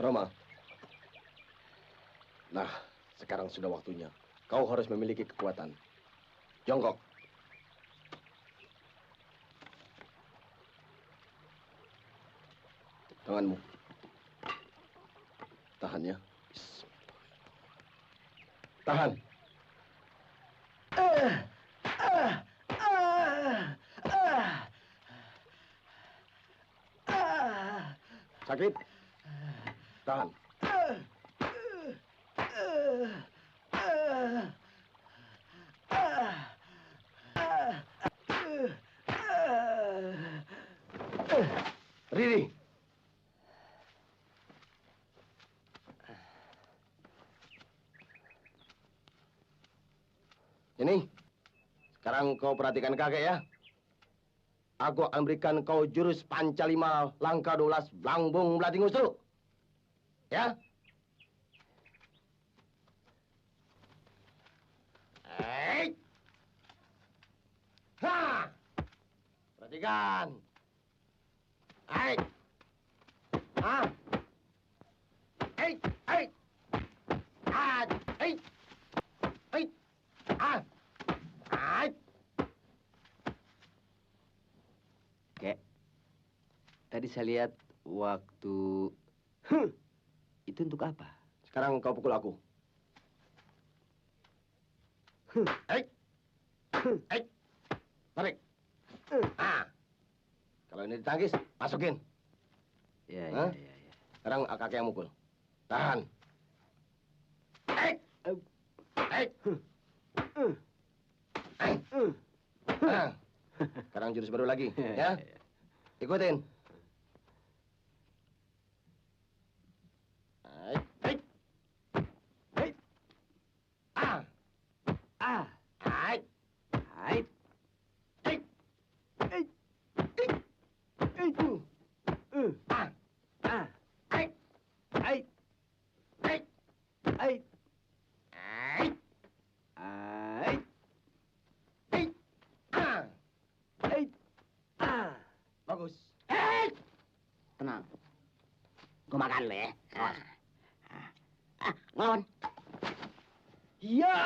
Roma. Nah, sekarang sudah waktunya. Kau harus memiliki kekuatan. Jongkok. Tanganmu. Tahan ya. Tahan. Sakit? Tahan. Riri. Ini. Sekarang kau perhatikan kakek ya. Aku akan berikan kau jurus pancalima langkah 12 blambung belati ngusu. Ya? Hei! Ha! Perhatikan. Hei! Ha! Hei! Hei! Ah! Hei! Hei! Ah! Ah! Kek, tadi saya lihat waktu... Itu untuk apa? Sekarang kau pukul aku. Hei! Hei! Tarik. Ah! Kalau ini ditangkis, masukin. Ya. Sekarang kakek yang mukul. Tahan. Hei! Hei! Sekarang jurus baru lagi, ya? Ikutin. Hei! Hei! Hei! Ah! Ah! Hei! Hai! Hei! Hei! Hei! Ah! Ah! Hei! Hai! Hei! Hai! Hei! Hai! Hei! Ah! Hai! Ah! Bagus. Hei! Tenang. Gue makan lo ya. Ngelawan. Ya!